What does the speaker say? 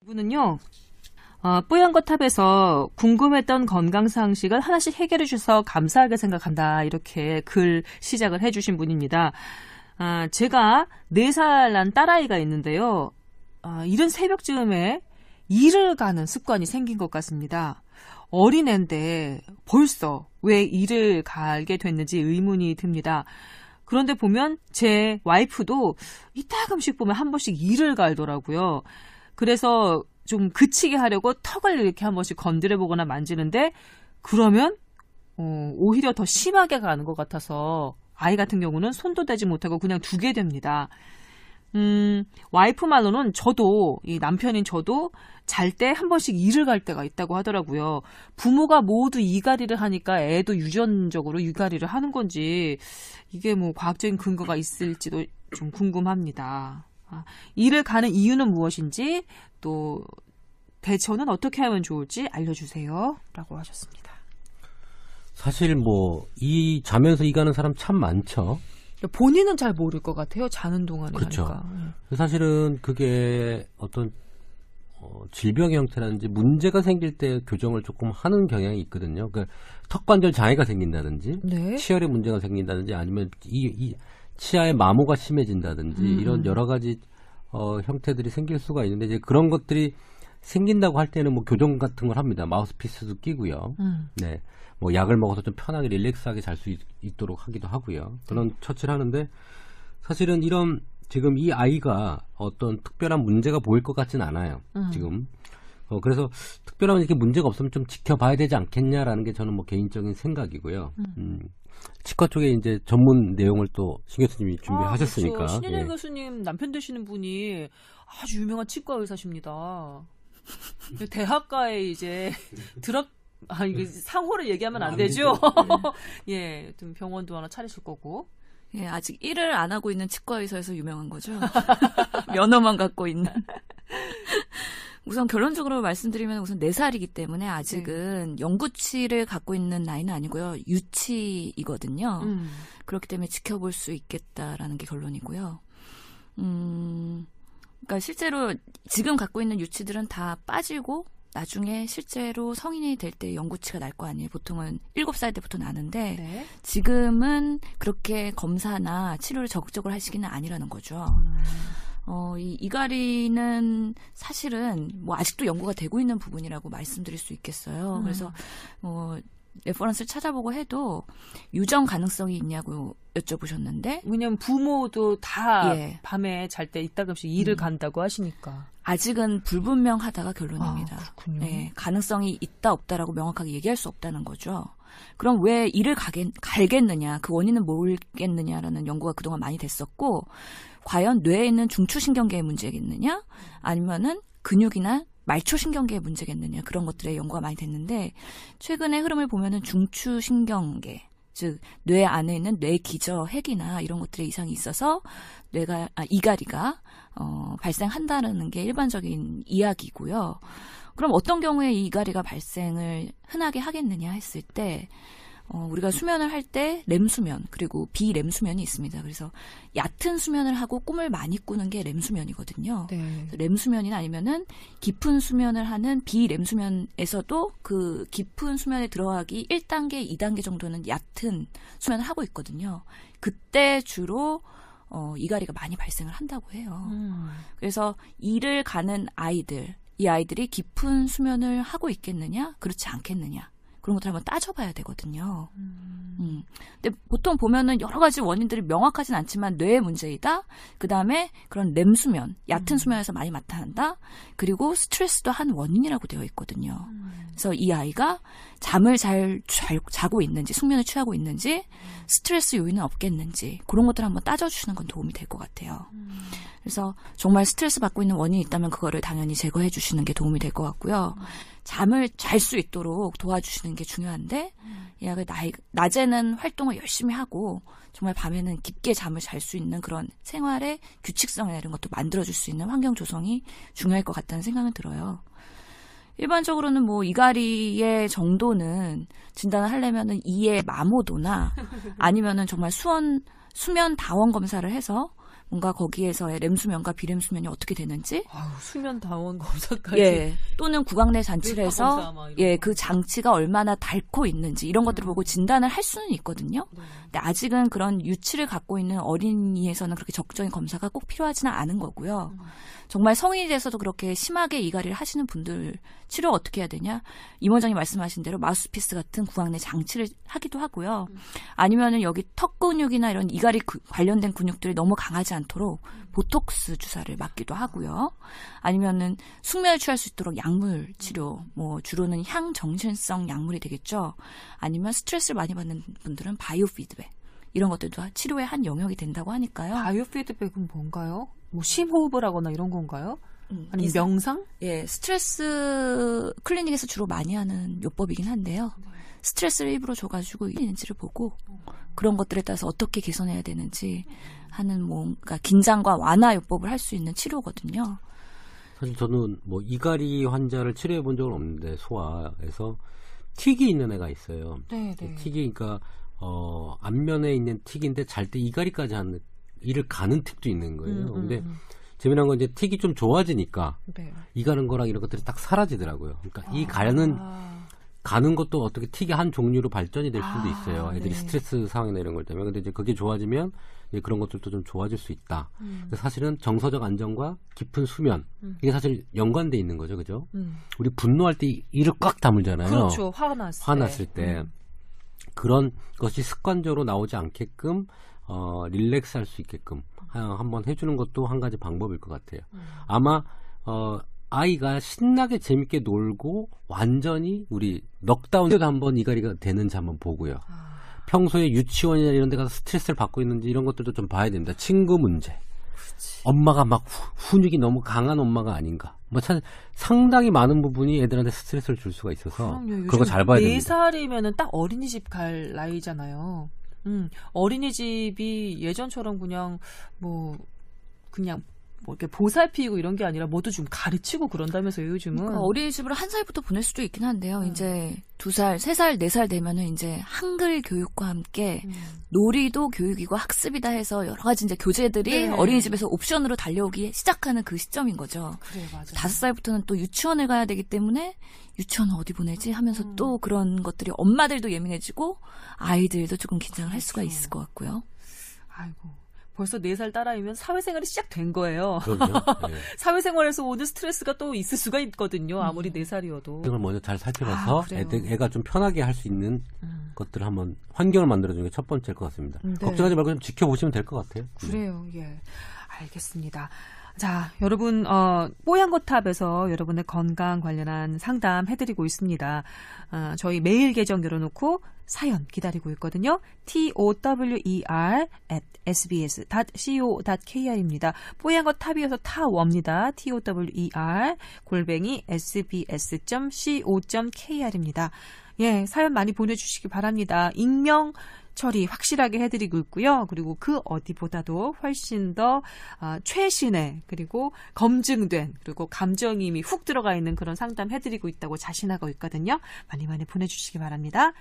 이분은요, 뽀얀거탑에서 궁금했던 건강상식을 하나씩 해결해 주셔서 감사하게 생각한다. 이렇게 글 시작을 해주신 분입니다. 제가 4살 난 딸아이가 있는데요. 이른 새벽쯤에 일을 가는 습관이 생긴 것 같습니다. 어린애인데 벌써 왜 일을 가게 됐는지 의문이 듭니다. 그런데 보면 제 와이프도 이따금씩 보면 한 번씩 일을 갈더라고요. 그래서 좀 그치게 하려고 턱을 이렇게 한 번씩 건드려보거나 만지는데 그러면 오히려 더 심하게 가는 것 같아서 아이 같은 경우는 손도 대지 못하고 그냥 두게 됩니다. 와이프 말로는 저도, 이 남편인 저도 잘 때 한 번씩 일을 갈 때가 있다고 하더라고요. 부모가 모두 이갈이를 하니까 애도 유전적으로 이갈이를 하는 건지 이게 뭐 과학적인 근거가 있을지도 좀 궁금합니다. 일을 가는 이유는 무엇인지 또 대처는 어떻게 하면 좋을지 알려주세요. 라고 하셨습니다. 사실 뭐 이 자면서 일가는 사람 참 많죠. 본인은 잘 모를 것 같아요. 자는 동안에 그렇죠. 하니까. 사실은 그게 어떤 질병의 형태라든지 문제가 생길 때 교정을 조금 하는 경향이 있거든요. 그러니까 턱관절 장애가 생긴다든지 네. 치열의 문제가 생긴다든지 아니면 이 치아의 마모가 심해진다든지 이런 여러 가지 형태들이 생길 수가 있는데 이제 그런 것들이 생긴다고 할 때는 뭐 교정 같은 걸 합니다. 마우스피스도 끼고요. 네. 뭐 약을 먹어서 좀 편하게 릴렉스하게 잘 수 있도록 하기도 하고요. 그런 처치를 하는데 사실은 이런 지금 이 아이가 어떤 특별한 문제가 보일 것 같지는 않아요. 지금. 그래서 특별한 이렇게 문제가 없으면 좀 지켜봐야 되지 않겠냐라는 게 저는 뭐 개인적인 생각이고요. 치과 쪽에 이제 전문 내용을 또 신 교수님이 준비하셨으니까. 그렇죠. 신현일 예. 교수님 남편 되시는 분이 아주 유명한 치과 의사십니다. 대학가에 이제 이게 상호를 얘기하면 안 되죠. 예, 좀 병원도 하나 차리실 거고. 예, 아직 일을 안 하고 있는 치과 의사에서 유명한 거죠. 면허만 갖고 있는. 우선 결론적으로 말씀드리면 우선 4살이기 때문에 아직은 영구치를 갖고 있는 나이는 아니고요. 유치이거든요. 그렇기 때문에 지켜볼 수 있겠다라는 게 결론이고요. 그러니까 실제로 지금 갖고 있는 유치들은 다 빠지고 나중에 실제로 성인이 될 때 영구치가 날 거 아니에요. 보통은 7살 때부터 나는데 네. 지금은 그렇게 검사나 치료를 적극적으로 할 시기는 아니라는 거죠. 이 이갈이는 사실은 뭐 아직도 연구가 되고 있는 부분이라고 말씀드릴 수 있겠어요. 그래서 레퍼런스를 찾아보고 해도 유전 가능성이 있냐고 여쭤보셨는데 왜냐면 부모도 다 예. 밤에 잘 때 이따금씩 일을 간다고 하시니까. 아직은 불분명하다가 결론입니다. 그렇군요. 네, 가능성이 있다 없다라고 명확하게 얘기할 수 없다는 거죠. 그럼 왜 일을 갈겠느냐, 그 원인은 뭘겠느냐라는 연구가 그동안 많이 됐었고 과연 뇌에 있는 중추신경계의 문제겠느냐 아니면은 근육이나 말초신경계의 문제겠느냐 그런 것들의 연구가 많이 됐는데 최근의 흐름을 보면은 중추신경계 즉 뇌 안에 있는 뇌기저 핵이나 이런 것들의 이상이 있어서 이갈이가 발생한다는 게 일반적인 이야기고요. 그럼 어떤 경우에 이 이갈이가 발생을 흔하게 하겠느냐 했을 때 우리가 수면을 할 때 렘수면 그리고 비렘수면이 있습니다. 그래서 얕은 수면을 하고 꿈을 많이 꾸는 게 렘수면이거든요. 네. 렘수면이나 아니면은 깊은 수면을 하는 비렘수면에서도 그 깊은 수면에 들어가기 1단계, 2단계 정도는 얕은 수면을 하고 있거든요. 그때 주로 이갈이가 많이 발생을 한다고 해요. 그래서 일을 가는 아이들, 이 아이들이 깊은 수면을 하고 있겠느냐, 그렇지 않겠느냐. 그런 것들 한번 따져봐야 되거든요. 근데 보통 보면은 여러 가지 원인들이 명확하진 않지만 뇌의 문제이다. 그 다음에 그런 렘수면, 얕은 수면에서 많이 나타난다. 그리고 스트레스도 한 원인이라고 되어 있거든요. 그래서 이 아이가 잠을 잘 자고 있는지, 숙면을 취하고 있는지, 스트레스 요인은 없겠는지 그런 것들 한번 따져주시는 건 도움이 될 것 같아요. 그래서 정말 스트레스 받고 있는 원인이 있다면 그거를 당연히 제거해 주시는 게 도움이 될 것 같고요. 잠을 잘 수 있도록 도와주시는 게 중요한데 이 아이가 낮에는 활동을 열심히 하고 정말 밤에는 깊게 잠을 잘 수 있는 그런 생활의 규칙성이나 이런 것도 만들어줄 수 있는 환경 조성이 중요할 것 같다는 생각은 들어요. 일반적으로는 뭐 이갈이의 정도는 진단을 하려면은 이의 마모도나 아니면은 정말 수면 다원 검사를 해서 뭔가 거기에서의 렘수면과 비렘수면이 어떻게 되는지 아유, 수면 다원 검사까지. 예, 또는 구강내 장치에서 검사 막 이런 예, 거. 그 장치가 얼마나 닳고 있는지 이런 것들을 보고 진단을 할 수는 있거든요. 네. 근데 아직은 그런 유치를 갖고 있는 어린이에서는 그렇게 적극적인 검사가 꼭 필요하지는 않은 거고요. 정말 성인이 돼서도 그렇게 심하게 이갈이를 하시는 분들 치료 어떻게 해야 되냐? 임 원장님 말씀하신 대로 마우스피스 같은 구강내 장치를 하기도 하고요. 아니면은 여기 턱 근육이나 이런 이갈이 관련된 근육들이 너무 강하지 않도록 보톡스 주사를 맞기도 하고요. 아니면은 숙면을 취할 수 있도록 약물 치료, 뭐 주로는 향정신성 약물이 되겠죠. 아니면 스트레스를 많이 받는 분들은 바이오 피드백 이런 것들도 치료의 한 영역이 된다고 하니까요. 바이오 피드백은 뭔가요? 뭐 심호흡을 하거나 이런 건가요? 아니면 명상? 예, 스트레스 클리닉에서 주로 많이 하는 요법이긴 한데요. 스트레스를 일부러 줘가지고 있는지를 보고 그런 것들에 따라서 어떻게 개선해야 되는지 하는 뭔가 긴장과 완화 요법을 할 수 있는 치료거든요. 사실 저는 뭐 이갈이 환자를 치료해 본 적은 없는데 소아에서 틱이 있는 애가 있어요. 네. 틱이 그러니까 안면에 있는 틱인데 잘 때 이갈이까지 하는 이를 가는 틱도 있는 거예요. 근데 재미난 건 이제 틱이 좀 좋아지니까 네. 이 가는 거랑 이런 것들이 딱 사라지더라고요. 그러니까 이 가는 것도 어떻게 틱의 한 종류로 발전이 될 수도 있어요. 애들이 네. 스트레스 상황이나 이런 걸 때문에. 근데 이제 그게 좋아지면 이제 그런 것들도 좀 좋아질 수 있다. 그래서 사실은 정서적 안정과 깊은 수면 이게 사실 연관돼 있는 거죠, 그죠? 우리 분노할 때 이를 꽉 다물잖아요. 그렇죠. 화났을 때 그런 것이 습관적으로 나오지 않게끔 릴렉스할 수 있게끔 한번 해주는 것도 한 가지 방법일 것 같아요. 아마 아이가 신나게 재밌게 놀고 완전히 우리 넉다운에도 한번 이갈이가 되는지 한번 보고요. 평소에 유치원이나 이런 데 가서 스트레스를 받고 있는지 이런 것들도 좀 봐야 됩니다. 친구 문제. 그렇지. 엄마가 막 훈육이 너무 강한 엄마가 아닌가. 뭐 상당히 많은 부분이 애들한테 스트레스를 줄 수가 있어서 그런 거 잘 봐야 됩니다. 4살이면은 딱 어린이집 갈 나이잖아요. 어린이집이 예전처럼 그냥 뭐 이렇게 보살피고 이런 게 아니라 뭐도 좀 가르치고 그런다면서요, 요즘은. 그러니까 어린이집으로 1살부터 보낼 수도 있긴 한데요. 이제 2살, 3살, 4살 되면은 이제 한글 교육과 함께 놀이도 교육이고 학습이다 해서 여러 가지 이제 교재들이 네. 어린이집에서 옵션으로 달려오기 시작하는 그 시점인 거죠. 그래, 맞아요. 5살부터는 또 유치원을 가야 되기 때문에 유치원은 어디 보내지 하면서 또 그런 것들이 엄마들도 예민해지고 아이들도 조금 긴장을 할 수가 있을 것 같고요. 아이고. 벌써 4살 딸아이면 사회생활이 시작된 거예요. 그럼요. 네. 사회생활에서 오는 스트레스가 또 있을 수가 있거든요. 아무리 4살이어도. 이걸 먼저 잘 살펴봐서 그래요? 애가 좀 편하게 할 수 있는 것들을 한번 환경을 만들어주는 게 첫 번째일 것 같습니다. 네. 걱정하지 말고 좀 지켜보시면 될 것 같아요. 그래요. 예. 알겠습니다. 자, 여러분, 뽀얀거탑에서 여러분의 건강 관련한 상담 해드리고 있습니다. 저희 메일 계정 열어놓고 사연 기다리고 있거든요. tower@sbs.co.kr입니다. 뽀얀거탑이어서 타워입니다. tower@sbs.co.kr입니다. 예, 사연 많이 보내주시기 바랍니다. 익명 처리 확실하게 해드리고 있고요. 그리고 그 어디보다도 훨씬 더 최신의 그리고 검증된 그리고 감정이 이미 훅 들어가 있는 그런 상담 해드리고 있다고 자신하고 있거든요. 많이 많이 보내주시기 바랍니다.